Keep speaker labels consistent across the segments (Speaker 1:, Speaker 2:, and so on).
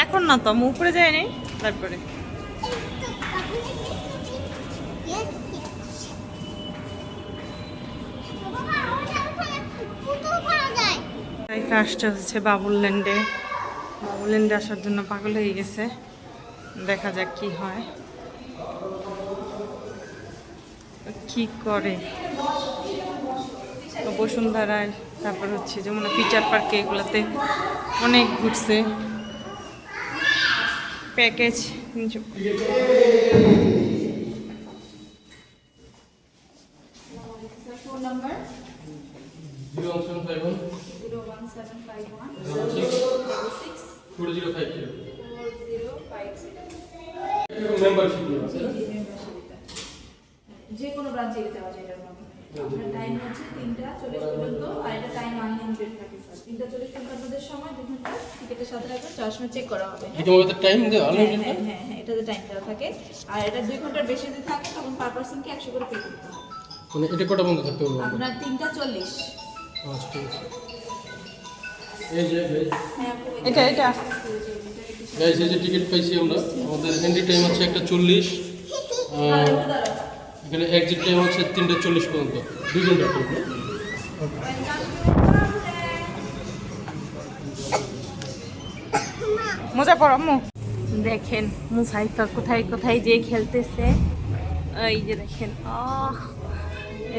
Speaker 1: এখন না তো আমি উপরে যাই নাই তারপরে ফার্স্ট হচ্ছে বাবুল্যান্ডে আসার জন্য পাগল হয়ে গেছে দেখা যাক কি হয় কি করে বসুন্ধরায় তারপর হচ্ছে যেমন ফিচার পার্কে এগুলোতে অনেক ঘুরছে প্যাকেজ
Speaker 2: ফোন নাম্বার
Speaker 3: 01751 মেম্বারশিপ
Speaker 2: যে কোনো ব্রাঞ্চে যাওয়া যায় এটার মাধ্যমে আপনার টাইম হচ্ছে 3:40 পর্যন্ত আর এটা টাইম আনলিমিটেড থাকে স্যার 3:40 পর্যন্ত আপনাদের সময় 2 ঘন্টা টিকেটের সাথে রাখবেন যাওয়ার সময় চেক করা হবে
Speaker 3: এটা আমাদের টাইম দেওয়া আনলিমিটেড
Speaker 2: হ্যাঁ এটাতে টাইম দেওয়া থাকে আর এটা 2 ঘন্টার বেশি যদি থাকে তখন পার পারসনকে 100 করে পে করতে হবে
Speaker 3: মানে এটা কটা বন্ধ থাকতে হবে
Speaker 2: আপনার 3:40
Speaker 3: আচ্ছা ঠিক আছে এই যে
Speaker 1: এটা
Speaker 3: গাইস এই যে টিকিট পাইছি আমরা আমাদের এন্ট্রি টাইম আছে 1:40 আর এখানে এক্সিট টাইম হচ্ছে 3:40 পর্যন্ত 2 ঘন্টা টাইম
Speaker 1: মজা পড়ো আম্মু দেখেন মুসাইফা কোথায় কোথায় যে খেলতেছে এই যে দেখেন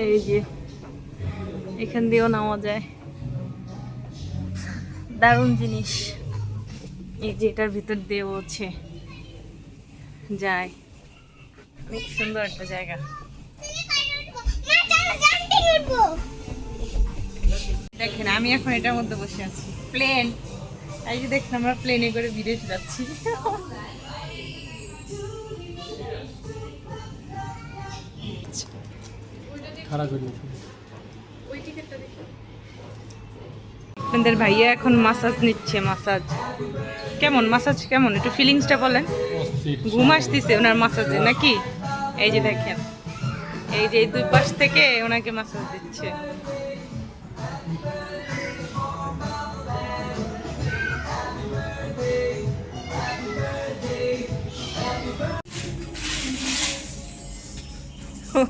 Speaker 1: এই যে এখান দিয়েও নামা যায় দারুণ জিনিস এই যে এটার ভিতর দিয়ে হচ্ছে যায় অনেক সুন্দর একটা জায়গা দেখেন আমি এখন এটার মধ্যে বসে আছি প্লেন এই যে দেখেন আমরা প্লেনে করে বিদেশ যাচ্ছি আপনাদের ভাইয়া এখন মাসাজ নিচ্ছে মাসাজ কেমন একটু ফিলিংসটা বলেন ঘুম আসতেছে ওনার মাসাজে নাকি এই যে দেখেন এই যে দুই পাশ থেকে ওনাকে মাসাজ দিচ্ছে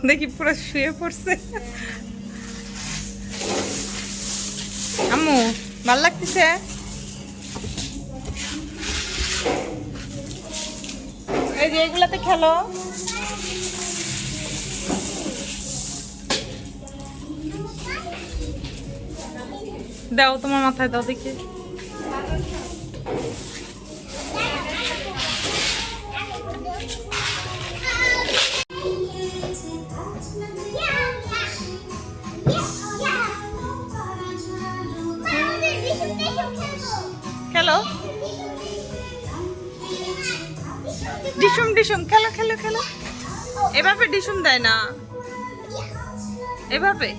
Speaker 1: দেখি পুরো শুয়ে পড়ছে আম্মু ভাল লাগতেছে এই যে এগুলাতে খেলো দাও তোমার মাথায় দাও দেখি খেলো ডিসুম খেলো এভাবে ডিসুম দেয় না এভাবে